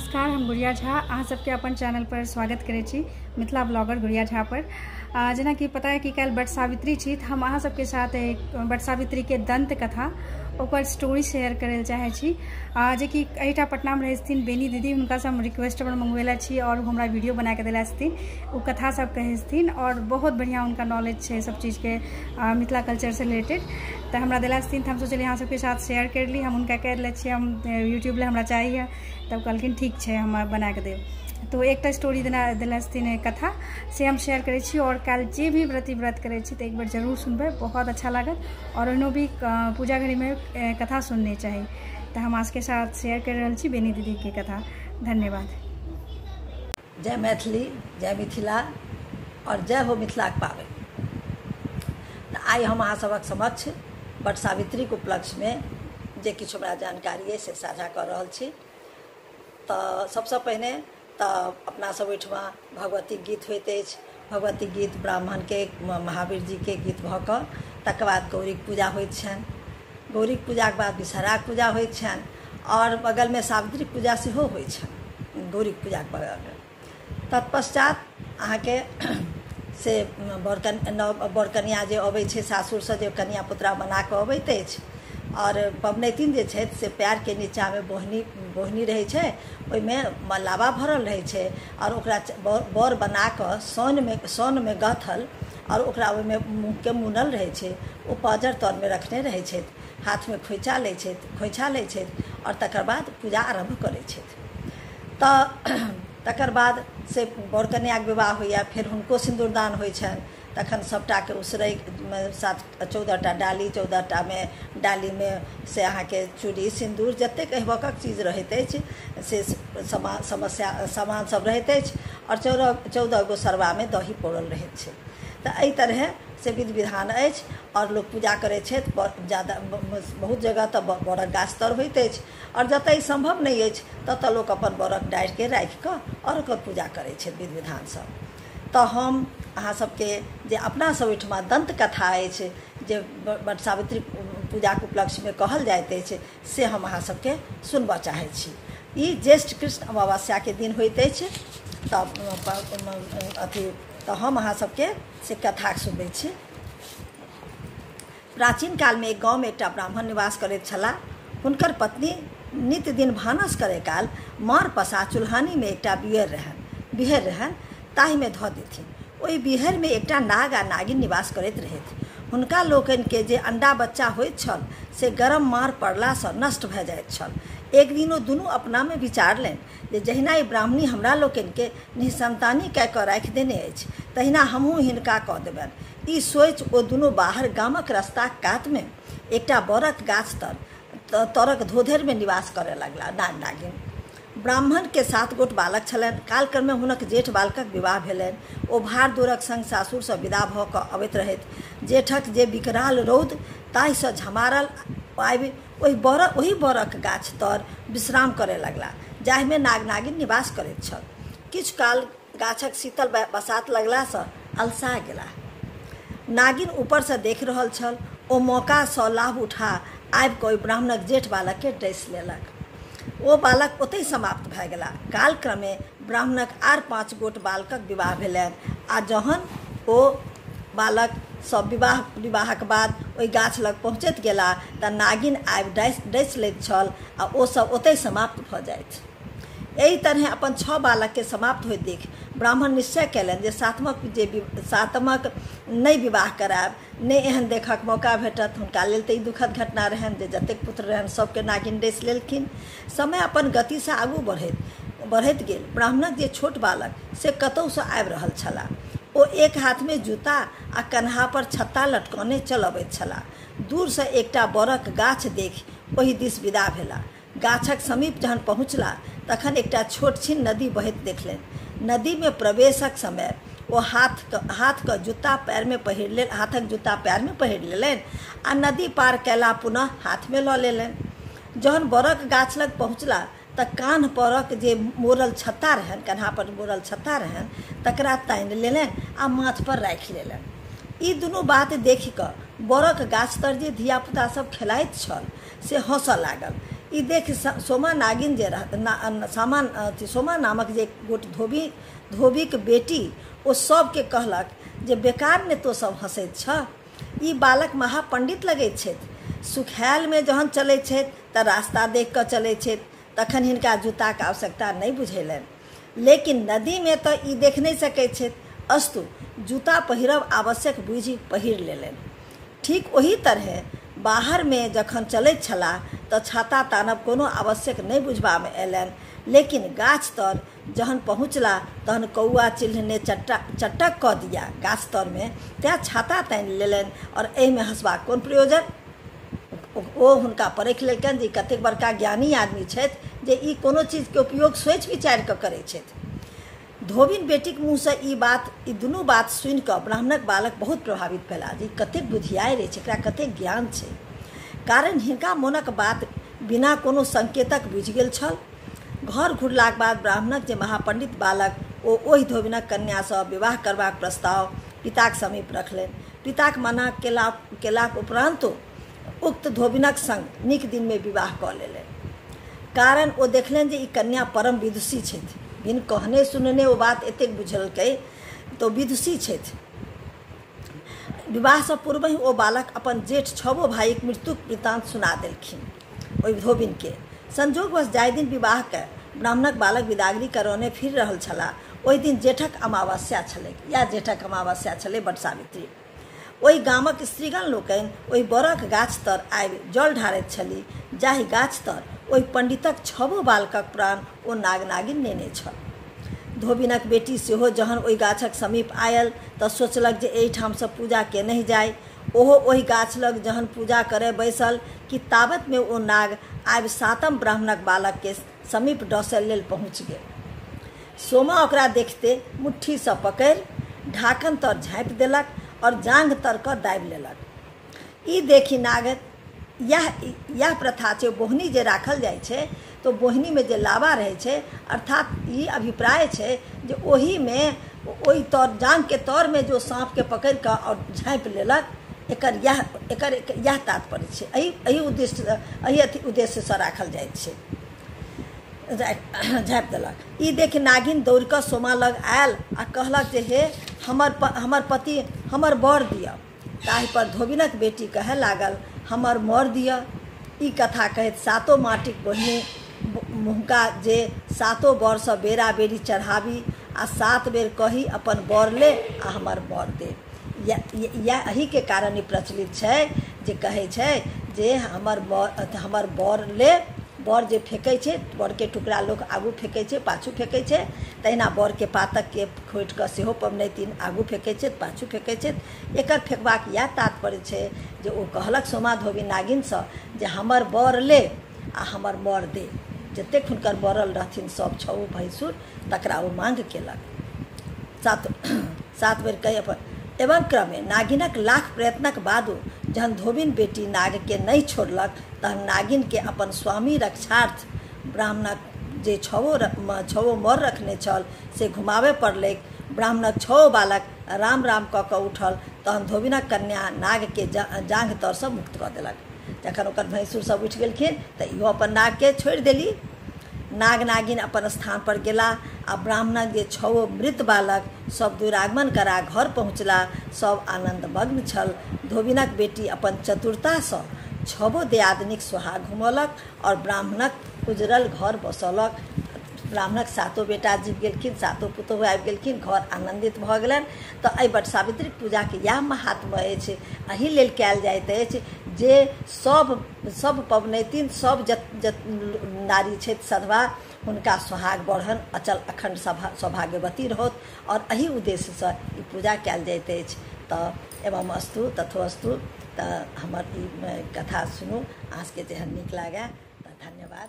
नमस्कार, हम गुड़िया झा अहाँ सबके अपन चैनल पर स्वागत करै छी मिथिला ब्लॉगर गुड़िया झा पर। जेना कि पता है कि कल बट सावित्री छी, तो हम अहाँ सबके साथ एक बट सावित्री के दंत कथा ओकर स्टोरी शेयर करे चाहे छी। जे कि एहिटा पटना में रहथिन बेनी दीदी, हुनका से हम रिक्वेस्ट पर मंगवेला छी और हमरा वीडियो बना के देला छथिन। वो कथा सब कहथिन और बहुत बढ़िया उनका नॉलेज है सब चीज़ के मिथिला कल्चर से रिलेटेड। तो हमरा दिला छथिन, हम सोचलिए अहाँ सबके साथ शेयर कर ली। हम उनका कह दिले छियै हम यूट्यूब ले हमरा चाहिए, तब कहलखिन ठीक है हम बना के देब। तो एक स्टोरी दिला छथिन कथा से हम शेयर करै छी और कल जे भी व्रत करै छी तो एक बार जरूर सुनबे, बहुत अच्छा लागत। और ओनो भी पूजा घड़ी में कथा सुनने चाहिए। तो हम आज के साथ शेयर कर रहे छी बेनी दीदी की कथा। धन्यवाद। जय मैथिली, जय मिथिला और जय हो मिथिला के पावे। आई हम अहाँ सबक समक्ष बट सावित्री के उपलक्ष्य में जे किछु हमरा जानकारी है से साझा कर रहल छी। तो सबसे पहले तो अपना सब ओहिठमा भगवती गीत होइत अछि। भगवती गीत ब्राह्मण के महावीर जी के गीत भऽ कऽ तकर बाद गौरीक पूजा होइत छनि। गौरीक पूजा के बाद विषहराक पूजा होइत छनि और बगल में सावित्री पूजा सेहो होइत छनि गौरीक पूजा के बगल में। तत्पश्चात अहाँ के से बरकनिया जे अबै छै सासुर से, जे कन्या पुतरा बना कऽ अबैत अछि और पबनैतिन जे छथि से पैर के नीचा में बोहनी रहै छै, ओहिमे लावा भरल रहै छै और ओकरा बर बना कऽ सोन में गथल और ओकरा ओहिमे मुँह के मुनल रहै छै। ओ पाजर तर में रखने रहै छथि, हाथ में खोइछा लै छथि और तकर बाद पूजा आरम्भ करै छथि। तऽ तकर बाद से बरकन्या के विवाह होइया, फिर हुनको सिन्दूरदान होइ छनि। तखन सबटा के उसरै 14टा डाली, 14टा में डाली में से अहाँ के चूड़ी सिन्दूर जतेक अहिबक चीज रहैत अछि से सामान सब रहैत अछि और 14 गो सरवा में दही पौरल रहैत छै। तऽ एहि तरह से विधि विधान अछि और लोग पूजा करै छथि। ज्यादा बहुत जगह तऽ बरक गाछ तर होइत अछि और जतऽ ई संभव नहीं अछि ततऽ लोक अपन बरक डाढ़ि के राखि कऽ और ओकर पूजा करै छथि विधि विधान सब। तऽ हम अहाँ सबके जे अपना सब ओहिठमा दंत कथा अछि जे बट सावित्री पूजा के उपलक्ष्य में कहल जाइत अछि से हम अहाँ सबके सुनबऽ चाहै छी। ई ज्येष्ठ कृष्ण अमावस्या के दिन होइत अछि। तऽ हम अहाँ सबके से कथा सुनबै छी। प्राचीन काल में एक गाँव में एकटा ब्राह्मण निवास करैत छलाह। हुनकर पत्नी नित्य दिन भानस करे काल मार पसा चूल्हानी में एकटा बिहेर रहन ताहि में धऽ देथिन। ओहि बिहेर में एकटा नाग आ नागिन निवास करैत रहथि। हुनका लोकनि के जे अंडा बच्चा होइत छल से गरम मार पड़ला से नष्ट भऽ जाइत छल। एक दिन ओ दुनू अपना में विचारलनि जे जहिना ई ब्राह्मणी हमरा लोकनि के निसंतानी कऽ कऽ राखि देने अछि, तहिना हमहूँ हिनका कऽ देबनि। ई सोचि ओ दुनू बाहर गामक रस्ता कात में एकटा बरक गाछ तरक धोधरि में निवास करय लगला। नाग नागिन ब्राह्मण के 7 गोट बालक छलनि। कालक्रम में हुनक जेठ बालकक विवाह भेलनि। ओ भार दूरक संग सासुर से विदा भऽ कऽ अबैत रहथि। जेठक जे विकराल रौद ताहि से झमारल आबि ओहि बरक गाछ तर विश्राम करे लगला जाहि में नाग नागिन निवास करैत छल। किछु काल गाछक शीतल बसात लगला से अलसा गेला। नागिन ऊपर से देख रहल छल। ओ मौका से लाभ उठा आबि कऽ ब्राह्मणक जेठ बालक के डसि लेलक। ओ बालक ओतहि समाप्त भऽ गेला। कालक्रमे ब्राह्मणक आर 5 गोट बालकक विवाह भेलनि आ जहन ओ बालक सब विवाहक बाद ओहि गाछ लग पहुँचैत गेला तऽ नागिन आबि डसि लैत छल आ ओ सब ओतहि समाप्त भऽ जाइत। एहि तरह अपन 6 बालक के समाप्त होइत देख ब्राह्मण निश्चय कयलनि जे सातमक नहि विवाह करायब, नहि एहन देखक मौका भेटत। हुनका लेल तऽ ई दुखद घटना रहनि जे जतेक पुत्र रहनि सबके नागिन डसि लेलखिन। समय अपन गति से आगू बढ़ैत गेल। ब्राह्मणक जे छोट बालक से कतहु से आबि रहल छलाह। ओ एक हाथ में जूता आ कन्हा पर छत्ता लटकौने चल अबैत छलाह। दूर से एकटा बरक गाछ देख ओहि दिस विदा भेला। गाछक समीप जहन पहुँचला तखन एकटा छोट छीन नदी बहैत देखलनि। नदी में प्रवेशक समय ओ हाथक जूता पैर में पहिर लेलनि आ नदी पार कैला पुनः हाथ में लऽ लेलनि। जहन बरक गाछ लग पहुँचला तऽ कान्ह परक जे मोरल छत्ता रहनि, कन्हा पर मोरल छत्ता रहनि, तकरा तानि लेलनि आ माथ पर राखि लेलनि। ई दुनू बात देखि कऽ बरक गाछ तर जे धियापुता सब खेलाइत छल से हँसऽ लागल। ई देख सोमा नागिन जे सोमा नामक जे गोट धोबी के बेटी ओ सबके कहलक जे बेकार ने तो सब हंसैत छ, ई बालक महापंडित लगैत छथि। सुखायल में जहन चलैत छथि तऽ रास्ता देख कऽ चलैत छथि, तखन हिनका जूताके आवश्यकता नहीं बुझेलनि, लेकिन नदी में तऽ ई देख नहीं सकैत छथि, अस्तु जूता पहिरब आवश्यक बुझि पहिर लेलनि। ठीक ओही तरह बाहर में जखन चलैत छलाह तऽ छाता तानब कोनो आवश्यक नहीं बुझबा में अयलनि, लेकिन गाछ तर जहन पहुँचला तहन कौआ चिल्ह ने चटक कऽ दिया गाछ तर में, तैं छाता तानि लेलनि और एहिमे हंसबाक कोन प्रयोजन। ओ हुनका परखि लेलकनि जे कतेक बड़का ज्ञानी आदमी छथि जे ई कोनो चीजके उपयोग सोचि विचारि कऽ करैत छथि। धोबिन बेटीक मुँहसँ ई दुनू बात सुनि कऽ ब्राह्मणक बालक बहुत प्रभावित भेला जे कतेक बुधियार अछि, एकरा कतेक ज्ञान छै। कारण हिनका मोनक बात बिना कोनो संकेतक बुझि गेल छल। घर घुरलाक बाद ब्राह्मणक जे महापंडित बालक ओहि धोबिनक कन्यासँ विवाह करबाक प्रस्ताव पिताक समीप रखलनि। पिताक मना केलाक उपरान्तो उक्त धोबिनक संग नीक दिन में विवाह कऽ लेलनि। कारण ओ देखलनि जे ई कन्या परम विदुषी छथि, बिन कहने सुनने ओ बात एतेक बुझलकै तो विदुषी छथि। विवाह से पूर्व ही ओ बालक अपन जेठ 6 भाइक मृत्युक वृत्तांत सुना देलखिन ओहि धोबिन के। संजोगवश जाहि दिन विवाह के ब्राह्मणक बालक विदागरी करौने फिर रहल छलाह ओहि दिन जेठक अमावस्या छलै, या जेठक अमावस्या छलै बट सावित्री। ओहि गामक स्त्रीगण लोकनि ओहि बरक गाछ तर आबि जल ढारैत छली, जाहि गाछ तर ओहि पंडितक 6 बालकक प्राण ओ नाग नागिन नेने छल। धोबिनक बेटी सेहो जहन ओहि गाछक समीप आयल तऽ सोचलक जे एहिठामसँ पूजा केनहि जाय। ओहो ओहि गाछ लग जहन पूजा करय बैसल कि ताबत में ओ नाग आबि 7म ब्राह्मणक बालक के समीप डसय लेल पहुँच गेल। सोमा ओकरा देखते मुट्ठी से पकड़ि ढाकन तर झाँपि देलक और जांघ तर कऽ दाबि लेलक। ई देखी नागत यह प्रथा छै, बोहनी जे राखल जाइ छै तो बोहनी में जे लावा रहै छै, अर्थात ई अभिप्राय छै जे ओही में ओहि तर जांघ के तर में जो सांप के पकड़ कऽ और झाँपि लेलक, एकर यह तात्पर्य छै। एहि उद्देश्य से राखल जाइत छै, झाँपि देलक। ई देख नागिन दौड़ कऽ सोमा लग आयल आ कहलक जे हे हमर पति हमर बर दिअ। ताहि पर धोबिनक बेटी कहे लागल हमर मोर दिअ। ई कथा कहैत 7 माटिक बोहनी मुहका जे 7 बर से बेरा बेरी चढ़ाबी आ 7 बेर कही अपन बर ले आ हमर बर दे। यही के कारण ई प्रचलित छै जे कहै छै जे हमर बर ले। बर जे फेंकै छै, बर के टुकड़ा लोक आगू फेंकै छै पाछू फेंकै छै, तहिना बर के पातक के खोटि कऽ सेहो पबनैतिन आगू फेंकै छै पाछू फेंकै छै। एकर फेंकबाक इएह तात्पर्य छै जे ओ कहलक सोमा धोबी नागिनसँ जे हमर बर ले आ हमर बर दे। जतेक हुनकर बरल रहथिन सब 6 भैंसुर तकरा ओ मांग केलक। 7 बेर कहि अपन एवं क्रमे नागिनक लाख प्रयत्नक बादो जहन धोबिन बेटी नाग के नहीं छोड़लक तहन नागिन के अपन स्वामी रक्षार्थ ब्राह्मणक जे 6 मोर रखने छल से घुमावे पड़लैक। ब्राह्मणक 6 बालक राम राम कऽ कऽ उठल तहन धोबिनक कन्या नाग के जांघ तर से मुक्त कऽ देलक। जखन ओकर भैंसुर सब उठि गेलखिन तऽ इहो अपन नाग के छोड़ि देली। नाग नागिन अपन स्थान पर गेला आ ब्राह्मणक जे 6 मृत बालक सब दुरागमन करा घर पहुँचला। सब आनंद मग्न छल। धोबिनक बेटी अपन चतुरता से 6 दियादनीक सोहाग घुमौलक और ब्राह्मणक उजरल घर बसौलक। ब्राह्मणक 7 बेटा जीव गेलखिन, 7 पुतहु आबि गेलखिन, घर आनंदित भऽ गेलनि। तऽ एहि बट सावित्री पूजा के इएह महात्मा अछि। एहि लेल कयल जाइत अछि जे सब पबनैतिन सब नारी छथि सधवा हुनका सोहाग बढ़न, अचल अखंड सौभाग्यवती रहत और एहि उद्देश्य से ई पूजा कयल जाइत अछि। तऽ एवं अस्तु तथोअस्तु। तऽ हमर ई कथा सुनू, अहाँ सबके जेहन नीक लागै तऽ धन्यवाद।